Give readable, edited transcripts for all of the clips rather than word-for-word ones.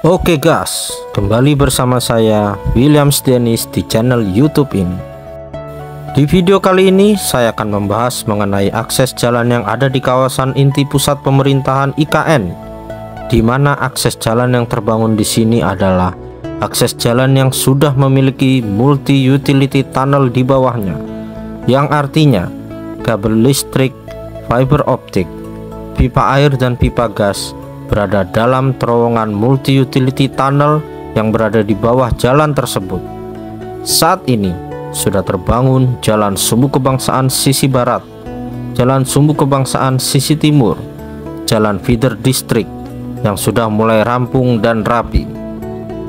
Oke guys, kembali bersama saya Williams Dennis di channel YouTube ini. Di video kali ini saya akan membahas mengenai akses jalan yang ada di kawasan inti pusat pemerintahan IKN, di mana akses jalan yang terbangun di sini adalah akses jalan yang sudah memiliki multi utility tunnel di bawahnya, yang artinya kabel listrik, fiber optik, pipa air dan pipa gas berada dalam terowongan multi utility tunnel yang berada di bawah jalan tersebut. Saat ini sudah terbangun Jalan Sumbu Kebangsaan sisi barat, Jalan Sumbu Kebangsaan sisi timur, jalan feeder district yang sudah mulai rampung dan rapi.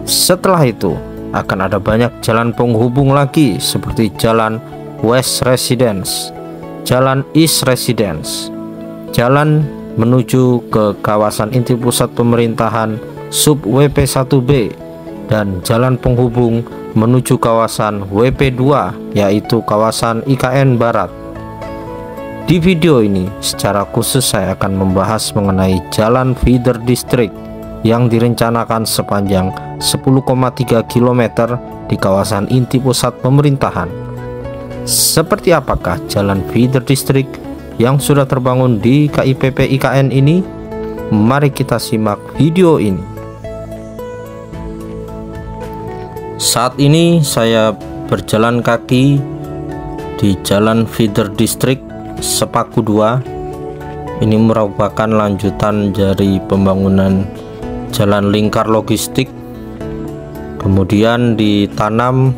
Setelah itu akan ada banyak jalan penghubung lagi seperti Jalan West Residence, Jalan East Residence, jalan menuju ke kawasan inti pusat pemerintahan sub WP1B, dan jalan penghubung menuju kawasan WP2 yaitu kawasan IKN Barat. Di video ini secara khusus saya akan membahas mengenai jalan feeder district yang direncanakan sepanjang 10,3 km di kawasan inti pusat pemerintahan. Seperti apakah jalan feeder district yang sudah terbangun di KIPP IKN ini? Mari kita simak video ini. Saat ini saya berjalan kaki di jalan feeder district Sepaku 2. Ini merupakan lanjutan dari pembangunan jalan lingkar logistik. Kemudian ditanam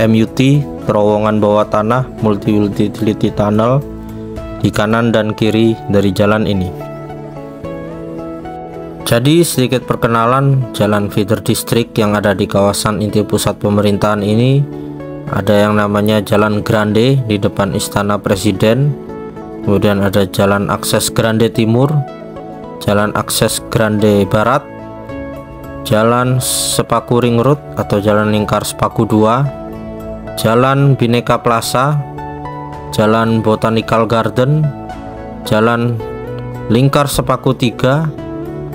MUT, terowongan bawah tanah multi utility tunnel, di kanan dan kiri dari jalan ini. Jadi sedikit perkenalan jalan feeder district yang ada di kawasan inti pusat pemerintahan ini. Ada yang namanya Jalan Grande di depan Istana Presiden, kemudian ada Jalan Akses Grande Timur, Jalan Akses Grande Barat, Jalan Sepaku Ring Road atau Jalan Lingkar Sepaku 2, Jalan Bhinneka Plaza, Jalan Botanical Garden, Jalan Lingkar Sepaku 3,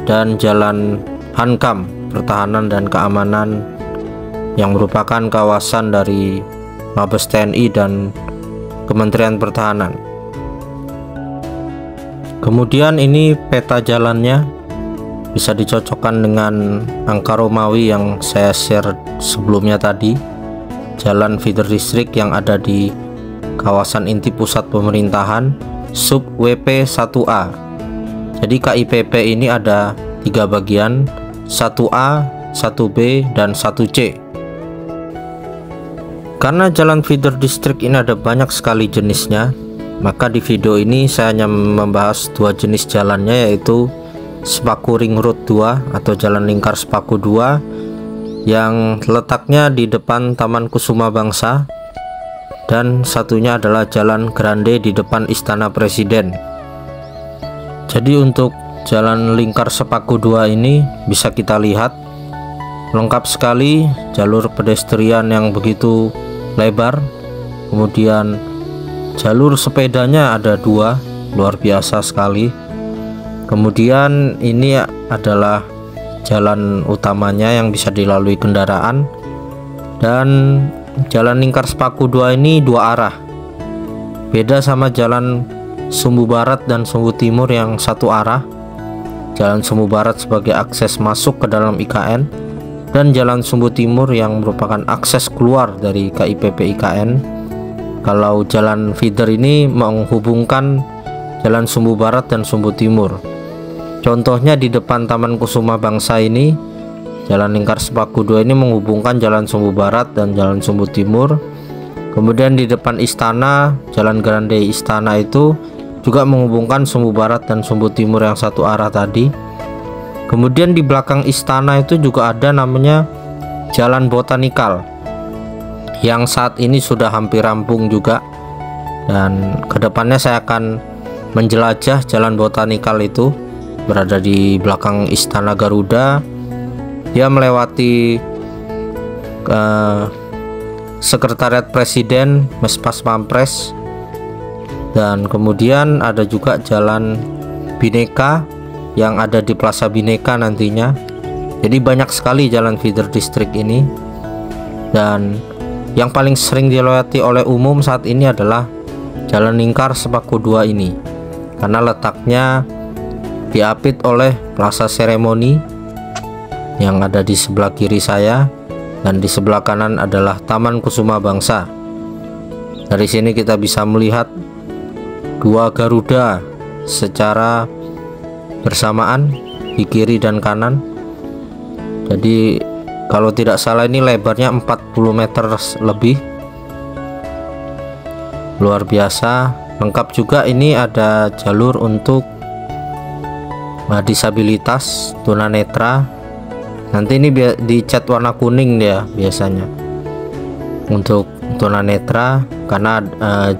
dan Jalan Hankam Pertahanan dan Keamanan yang merupakan kawasan dari Mabes TNI dan Kementerian Pertahanan. Kemudian ini peta jalannya bisa dicocokkan dengan angka Romawi yang saya share sebelumnya tadi. Jalan feeder district yang ada di kawasan inti pusat pemerintahan sub WP1A. Jadi KIPP ini ada 3 bagian, 1A, 1B, dan 1C. Karena jalan feeder district ini ada banyak sekali jenisnya, maka di video ini saya hanya membahas 2 jenis jalannya, yaitu Sepaku Ring Road 2 atau Jalan Lingkar Sepaku 2 yang letaknya di depan Taman Kusuma Bangsa, dan satunya adalah Jalan Grande di depan Istana Presiden. Jadi untuk Jalan Lingkar Sepaku 2 ini bisa kita lihat lengkap sekali, jalur pedestrian yang begitu lebar, kemudian jalur sepedanya ada 2, luar biasa sekali. Kemudian ini adalah jalan utamanya yang bisa dilalui kendaraan, dan Jalan Lingkar Sepaku 2 ini 2 arah. Beda sama Jalan Sumbu Barat dan Sumbu Timur yang 1 arah. Jalan Sumbu Barat sebagai akses masuk ke dalam IKN, dan Jalan Sumbu Timur yang merupakan akses keluar dari KIPP IKN. Kalau jalan feeder ini menghubungkan Jalan Sumbu Barat dan Sumbu Timur. Contohnya di depan Taman Kusuma Bangsa ini, Jalan Lingkar Sepaku 2 ini menghubungkan Jalan Sumbu Barat dan Jalan Sumbu Timur. Kemudian di depan Istana, Jalan Grande Istana itu juga menghubungkan Sumbu Barat dan Sumbu Timur yang 1 arah tadi. Kemudian di belakang Istana itu juga ada namanya Jalan Botanical yang saat ini sudah hampir rampung juga, dan kedepannya saya akan menjelajah Jalan Botanical itu. Berada di belakang Istana Garuda. Dia melewati Sekretariat Presiden, Mespas Pampres, dan kemudian ada juga Jalan Bhinneka yang ada di Plaza Bhinneka nantinya. Jadi banyak sekali jalan feeder district ini, dan yang paling sering dilewati oleh umum saat ini adalah Jalan Lingkar Sepaku 2 ini, karena letaknya diapit oleh Plaza Seremoni yang ada di sebelah kiri saya, dan di sebelah kanan adalah Taman Kusuma Bangsa. Dari sini kita bisa melihat dua Garuda secara bersamaan di kiri dan kanan. Jadi kalau tidak salah ini lebarnya 40 meter lebih, luar biasa. Lengkap juga ini ada jalur untuk disabilitas tunanetra. Nanti ini dicat warna kuning dia biasanya untuk tunanetra, karena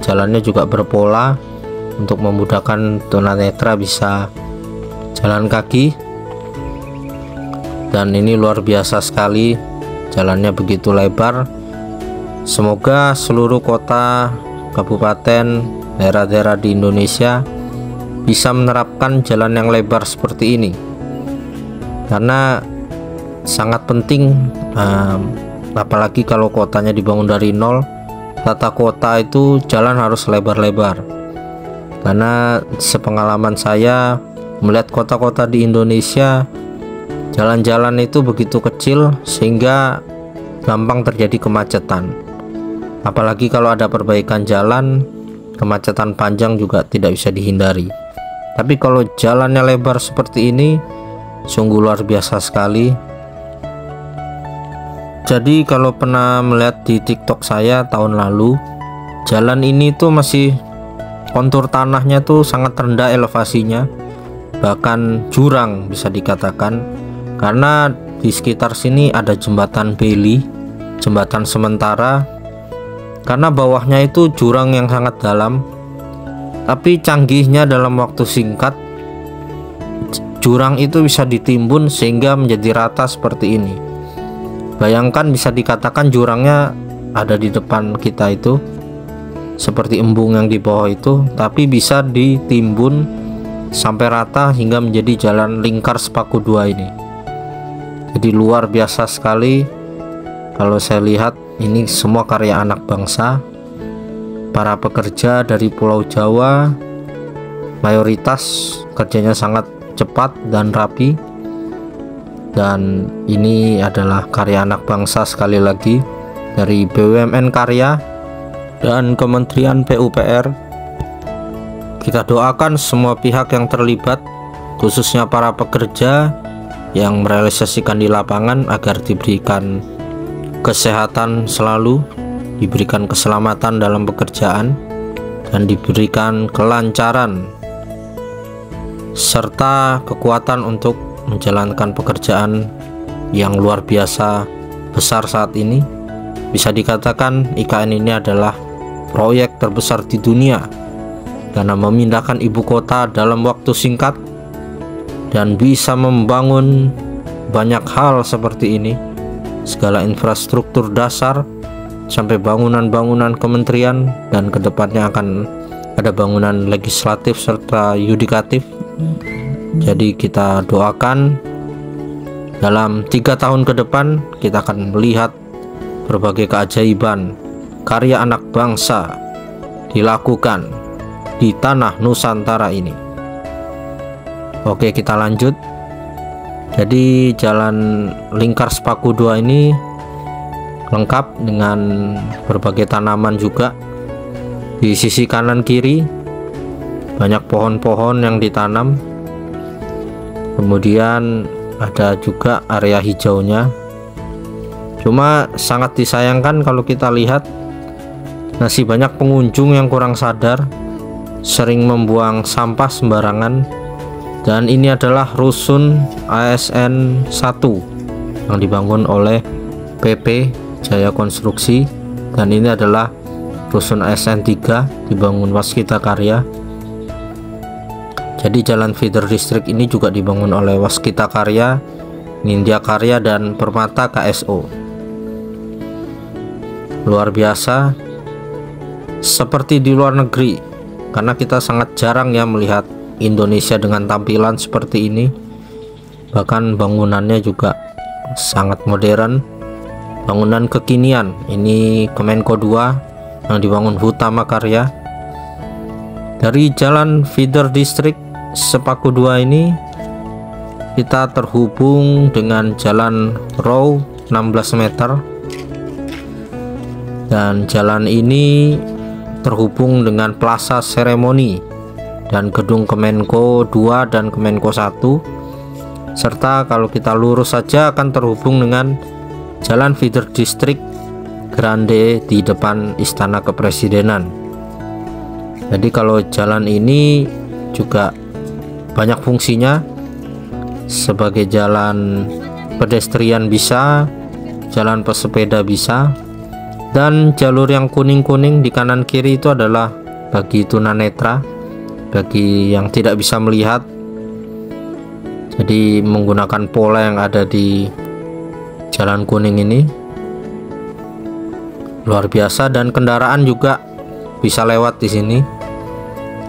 jalannya juga berpola untuk memudahkan tunanetra bisa jalan kaki. Dan ini luar biasa sekali, jalannya begitu lebar. Semoga seluruh kota, kabupaten, daerah-daerah di Indonesia bisa menerapkan jalan yang lebar seperti ini, karena sangat penting. Apalagi kalau kotanya dibangun dari nol, tata kota itu jalan harus lebar-lebar. Karena sepengalaman saya melihat kota-kota di Indonesia, jalan-jalan itu begitu kecil sehingga gampang terjadi kemacetan. Apalagi kalau ada perbaikan jalan, kemacetan panjang juga tidak bisa dihindari. Tapi kalau jalannya lebar seperti ini, sungguh luar biasa sekali. Jadi kalau pernah melihat di TikTok saya tahun lalu, jalan ini tuh masih kontur tanahnya tuh sangat rendah elevasinya, bahkan jurang bisa dikatakan. Karena di sekitar sini ada jembatan beli, jembatan sementara, karena bawahnya itu jurang yang sangat dalam. Tapi canggihnya dalam waktu singkat, jurang itu bisa ditimbun sehingga menjadi rata seperti ini. Bayangkan, bisa dikatakan jurangnya ada di depan kita itu, seperti embung yang di bawah itu, tapi bisa ditimbun sampai rata hingga menjadi Jalan Lingkar Sepaku 2 ini. Jadi luar biasa sekali. Kalau saya lihat, ini semua karya anak bangsa, para pekerja dari Pulau Jawa, mayoritas kerjanya sangat cepat dan rapi. Dan ini adalah karya anak bangsa sekali lagi dari BUMN Karya dan Kementerian PUPR. Kita doakan semua pihak yang terlibat, khususnya para pekerja yang merealisasikan di lapangan, agar diberikan kesehatan selalu, diberikan keselamatan dalam pekerjaan, dan diberikan kelancaran serta kekuatan untuk menjalankan pekerjaan yang luar biasa besar saat ini. Bisa dikatakan IKN ini adalah proyek terbesar di dunia, karena memindahkan ibu kota dalam waktu singkat dan bisa membangun banyak hal seperti ini, segala infrastruktur dasar sampai bangunan-bangunan kementerian, dan kedepannya akan ada bangunan legislatif serta yudikatif. Jadi kita doakan dalam 3 tahun ke depan kita akan melihat berbagai keajaiban karya anak bangsa dilakukan di tanah Nusantara ini. Oke, kita lanjut. Jadi Jalan Lingkar Sepaku 2 ini lengkap dengan berbagai tanaman juga. Di sisi kanan kiri banyak pohon-pohon yang ditanam. Kemudian ada juga area hijaunya. Cuma sangat disayangkan kalau kita lihat masih banyak pengunjung yang kurang sadar, sering membuang sampah sembarangan. Dan ini adalah rusun ASN 1 yang dibangun oleh PP Jaya Konstruksi, dan ini adalah rusun ASN 3 dibangun Waskita Karya. Jadi jalan feeder district ini juga dibangun oleh Waskita Karya, Nindya Karya, dan Permata KSO. Luar biasa, seperti di luar negeri, karena kita sangat jarang ya melihat Indonesia dengan tampilan seperti ini. Bahkan bangunannya juga sangat modern, bangunan kekinian. Ini Kemenko 2 yang dibangun Hutama Karya. Dari jalan feeder district Sepaku 2 ini kita terhubung dengan jalan row 16 meter, dan jalan ini terhubung dengan Plaza Seremoni dan gedung Kemenko 2 dan Kemenko 1, serta kalau kita lurus saja akan terhubung dengan jalan feeder district Grande di depan Istana Kepresidenan. Jadi kalau jalan ini juga banyak fungsinya, sebagai jalan pedestrian bisa, jalan pesepeda bisa, dan jalur yang kuning-kuning di kanan kiri itu adalah bagi tunanetra, bagi yang tidak bisa melihat. Jadi menggunakan pola yang ada di jalan kuning ini luar biasa, dan kendaraan juga bisa lewat di sini.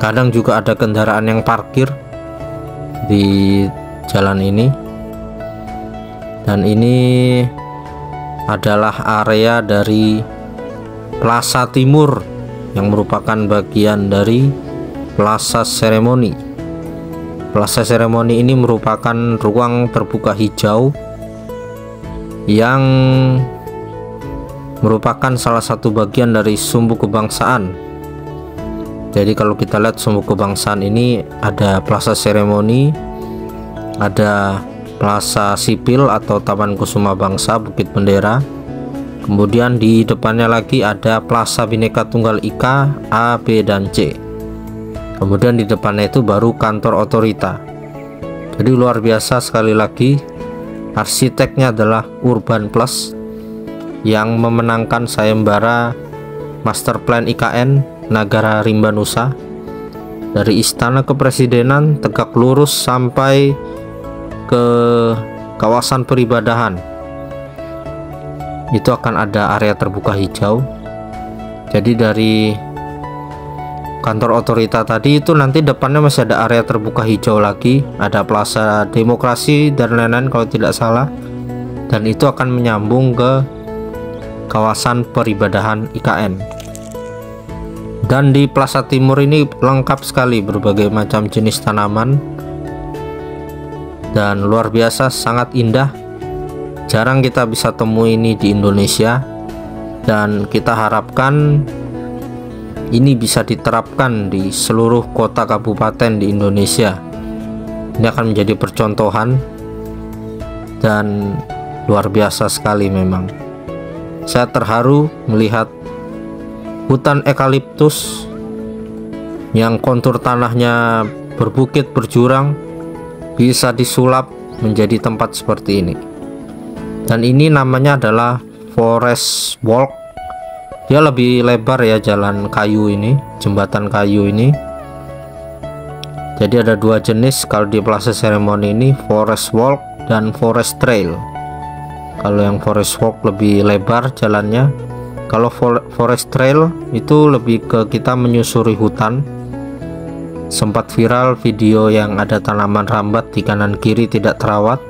Kadang juga ada kendaraan yang parkir di jalan ini, dan ini adalah area dari Plaza Timur yang merupakan bagian dari Plaza Seremoni. Plaza Seremoni ini merupakan ruang terbuka hijau yang merupakan salah satu bagian dari sumbu kebangsaan. Jadi kalau kita lihat sumbu kebangsaan ini ada Plaza Seremoni, ada Plaza Sipil atau Taman Kusuma Bangsa Bukit Bendera, kemudian di depannya lagi ada Plaza Bhinneka Tunggal Ika A, B, dan C. Kemudian di depannya itu baru kantor otorita. Jadi luar biasa, sekali lagi arsiteknya adalah Urban Plus yang memenangkan sayembara Master Plan IKN Nagara Rimba Nusa. Dari Istana Kepresidenan tegak lurus sampai ke kawasan peribadahan itu akan ada area terbuka hijau. Jadi dari kantor otorita tadi itu nanti depannya masih ada area terbuka hijau lagi, ada Plaza Demokrasi dan lain-lain kalau tidak salah, dan itu akan menyambung ke kawasan peribadahan IKN. Dan di Plaza Timur ini lengkap sekali berbagai macam jenis tanaman, dan luar biasa, sangat indah. Jarang kita bisa temui ini di Indonesia, dan kita harapkan ini bisa diterapkan di seluruh kota kabupaten di Indonesia. Ini akan menjadi percontohan dan luar biasa sekali memang. Saya terharu melihat hutan eukaliptus yang kontur tanahnya berbukit berjurang bisa disulap menjadi tempat seperti ini. Dan ini namanya adalah Forest Walk. Dia lebih lebar ya, jalan kayu ini, jembatan kayu ini. Jadi ada dua jenis kalau di Plaza Seremoni ini, Forest Walk dan Forest Trail. Kalau yang Forest Walk lebih lebar jalannya. Kalau Forest Trail itu lebih ke kita menyusuri hutan. Sempat viral video yang ada tanaman rambat di kanan kiri tidak terawat.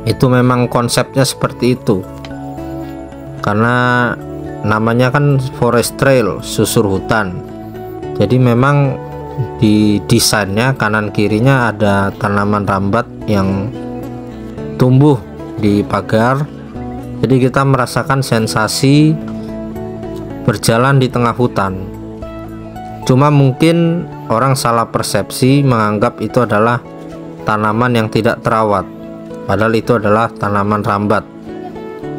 Itu memang konsepnya seperti itu, karena namanya kan Forest Trail, susur hutan. Jadi memang di desainnya kanan kirinya ada tanaman rambat yang tumbuh di pagar. Jadi kita merasakan sensasi berjalan di tengah hutan. Cuma mungkin orang salah persepsi menganggap itu adalah tanaman yang tidak terawat, padahal itu adalah tanaman rambat.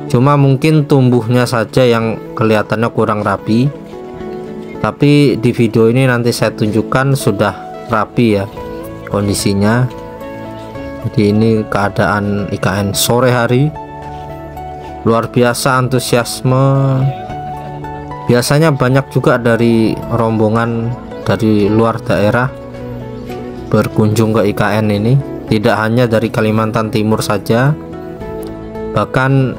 Cuma mungkin tumbuhnya saja yang kelihatannya kurang rapi. Tapi di video ini nanti saya tunjukkan sudah rapi ya kondisinya. Jadi ini keadaan IKN sore hari. Luar biasa antusiasme. Biasanya banyak juga dari rombongan dari luar daerah berkunjung ke IKN ini. Tidak hanya dari Kalimantan Timur saja, bahkan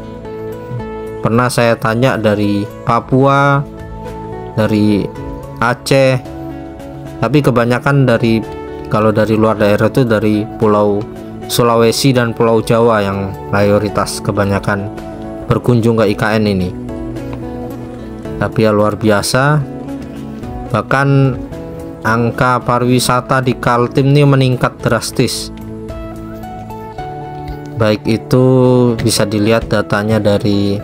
pernah saya tanya dari Papua, dari Aceh, tapi kebanyakan dari, kalau dari luar daerah itu dari Pulau Sulawesi dan Pulau Jawa yang mayoritas kebanyakan berkunjung ke IKN ini. Tapi ya luar biasa, bahkan angka pariwisata di Kaltim ini meningkat drastis. Baik itu bisa dilihat datanya dari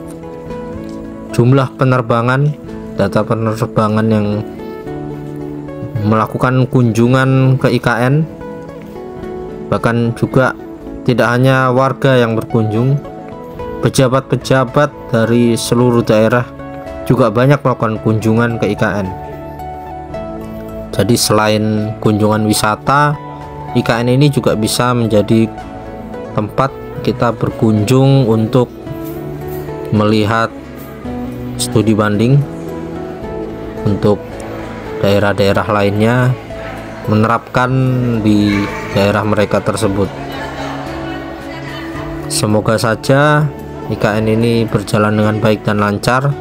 jumlah penerbangan, data penerbangan yang melakukan kunjungan ke IKN, bahkan juga tidak hanya warga yang berkunjung, pejabat-pejabat dari seluruh daerah juga banyak melakukan kunjungan ke IKN. Jadi selain kunjungan wisata, IKN ini juga bisa menjadi tempat kita berkunjung untuk melihat studi banding untuk daerah-daerah lainnya menerapkan di daerah mereka tersebut. Semoga saja IKN ini berjalan dengan baik dan lancar,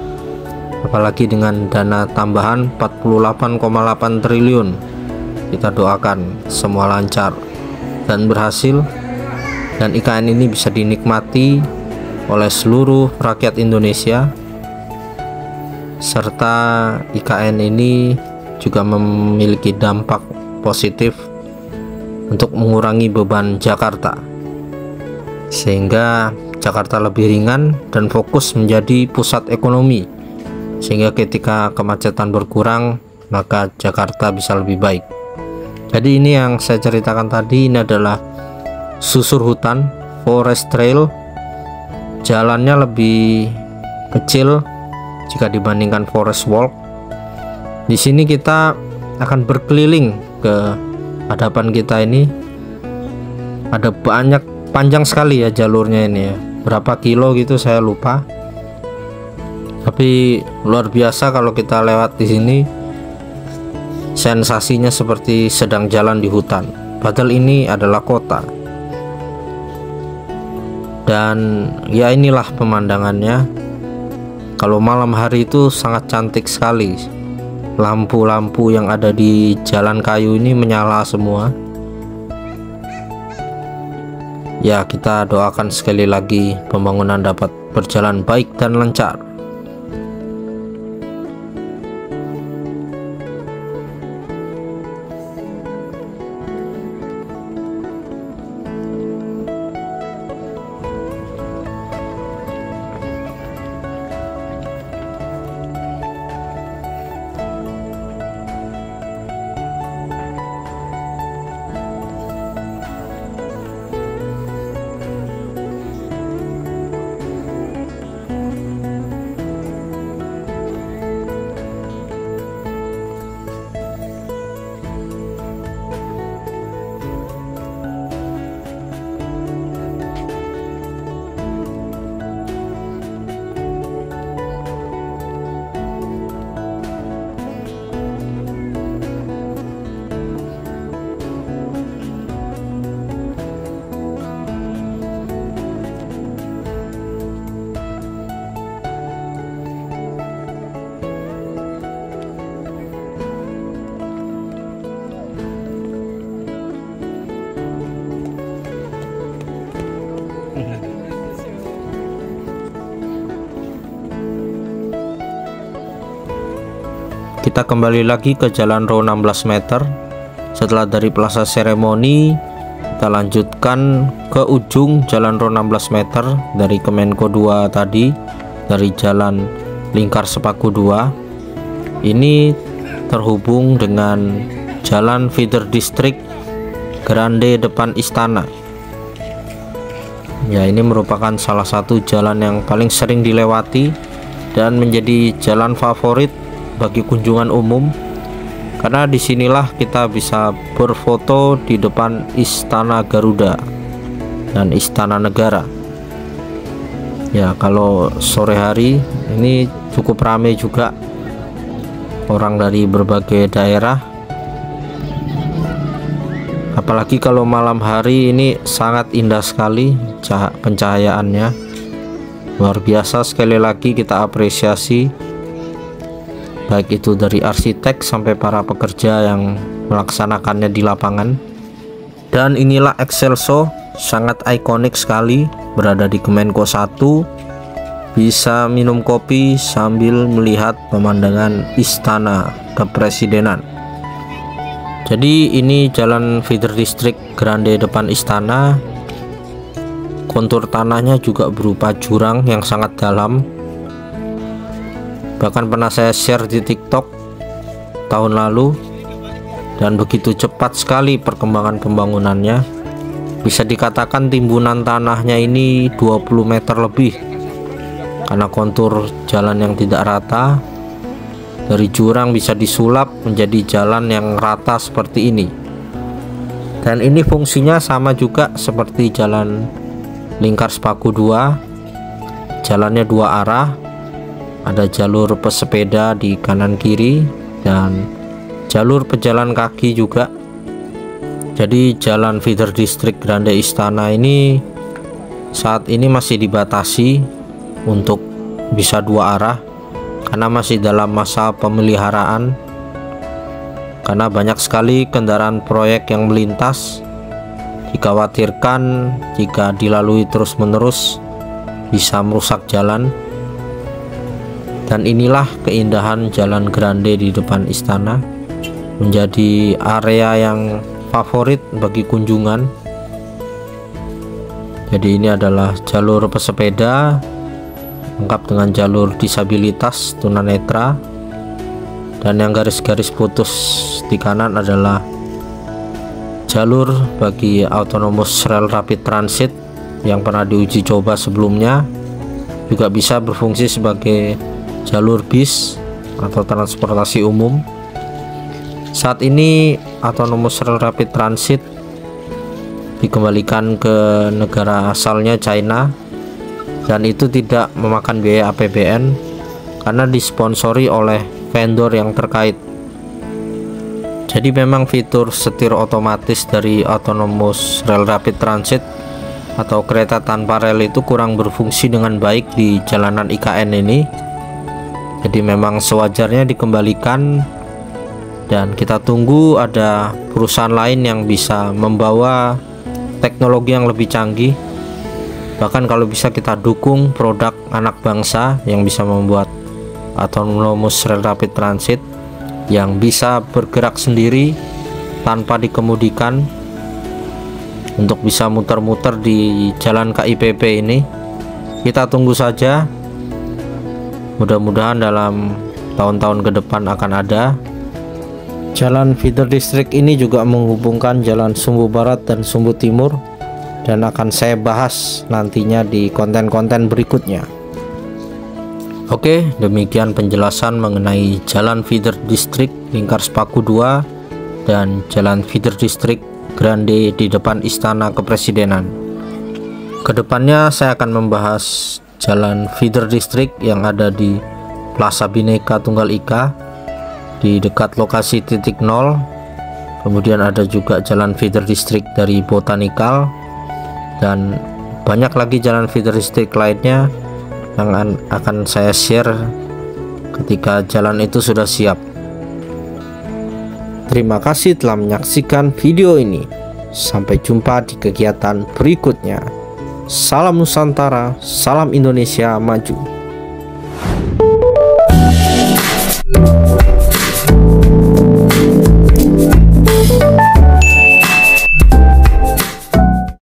apalagi dengan dana tambahan 48,8 triliun. Kita doakan semua lancar dan berhasil, dan IKN ini bisa dinikmati oleh seluruh rakyat Indonesia, serta IKN ini juga memiliki dampak positif untuk mengurangi beban Jakarta, sehingga Jakarta lebih ringan dan fokus menjadi pusat ekonomi, sehingga ketika kemacetan berkurang maka Jakarta bisa lebih baik. Jadi ini yang saya ceritakan tadi, ini adalah susur hutan, forest trail. Jalannya lebih kecil jika dibandingkan forest walk. Di sini kita akan berkeliling ke hadapan kita ini. Ada banyak, panjang sekali ya jalurnya ini ya. Berapa kilo gitu saya lupa. Tapi luar biasa kalau kita lewat di sini. Sensasinya seperti sedang jalan di hutan. Padahal ini adalah kota. Dan ya inilah pemandangannya. Kalau malam hari itu sangat cantik sekali. Lampu-lampu yang ada di jalan kayu ini menyala semua. Ya, kita doakan sekali lagi pembangunan dapat berjalan baik dan lancar. Kita kembali lagi ke Jalan Row 16 meter. Setelah dari Plaza Seremoni, kita lanjutkan ke ujung Jalan Row 16 meter dari Kemenko 2 tadi, dari Jalan Lingkar Sepaku 2. Ini terhubung dengan Jalan Feeder District Grande depan Istana. Ya, ini merupakan salah satu jalan yang paling sering dilewati dan menjadi jalan favorit bagi kunjungan umum, karena disinilah kita bisa berfoto di depan Istana Garuda dan Istana Negara. Ya, kalau sore hari ini cukup ramai juga, orang dari berbagai daerah. Apalagi kalau malam hari ini sangat indah sekali pencahayaannya, luar biasa. Sekali lagi kita apresiasi, baik itu dari arsitek sampai para pekerja yang melaksanakannya di lapangan. Dan inilah Excelso sangat ikonik sekali, berada di Kemenko 1, bisa minum kopi sambil melihat pemandangan Istana Kepresidenan. Jadi ini jalan feeder district Grande depan istana. Kontur tanahnya juga berupa jurang yang sangat dalam. Bahkan pernah saya share di TikTok tahun lalu, dan begitu cepat sekali perkembangan pembangunannya. Bisa dikatakan timbunan tanahnya ini 20 meter lebih, karena kontur jalan yang tidak rata. Dari jurang bisa disulap menjadi jalan yang rata seperti ini. Dan ini fungsinya sama juga seperti jalan lingkar Sepaku 2. Jalannya dua arah, ada jalur pesepeda di kanan kiri dan jalur pejalan kaki juga. Jadi jalan feeder district Grande Istana ini saat ini masih dibatasi untuk bisa dua arah, karena masih dalam masa pemeliharaan, karena banyak sekali kendaraan proyek yang melintas. Dikhawatirkan jika dilalui terus-menerus bisa merusak jalan. Dan inilah keindahan jalan Grande di depan istana, menjadi area yang favorit bagi kunjungan. Jadi ini adalah jalur pesepeda lengkap dengan jalur disabilitas tunanetra, dan yang garis-garis putus di kanan adalah jalur bagi autonomous rel rapid transit yang pernah diuji coba sebelumnya, juga bisa berfungsi sebagai jalur bis atau transportasi umum. Saat ini autonomous rel rapid transit dikembalikan ke negara asalnya, China, dan itu tidak memakan biaya APBN karena disponsori oleh vendor yang terkait. Jadi memang fitur setir otomatis dari autonomous rel rapid transit atau kereta tanpa rel itu kurang berfungsi dengan baik di jalanan IKN ini. Jadi memang sewajarnya dikembalikan, dan kita tunggu ada perusahaan lain yang bisa membawa teknologi yang lebih canggih. Bahkan kalau bisa kita dukung produk anak bangsa yang bisa membuat autonomous rel rapid transit yang bisa bergerak sendiri tanpa dikemudikan, untuk bisa muter-muter di jalan KIPP ini. Kita tunggu saja, mudah-mudahan dalam tahun-tahun ke depan akan ada. Jalan feeder district ini juga menghubungkan jalan Sumbu Barat dan Sumbu Timur, dan akan saya bahas nantinya di konten-konten berikutnya. Oke, demikian penjelasan mengenai jalan feeder district lingkar Sepaku 2 dan jalan feeder district Grande di depan Istana Kepresidenan. Kedepannya saya akan membahas jalan feeder district yang ada di Plaza Bhinneka Tunggal Ika di dekat lokasi titik nol. Kemudian ada juga jalan feeder district dari Botanical, dan banyak lagi jalan feeder district lainnya yang akan saya share ketika jalan itu sudah siap. Terima kasih telah menyaksikan video ini. Sampai jumpa di kegiatan berikutnya. Salam Nusantara, salam Indonesia maju.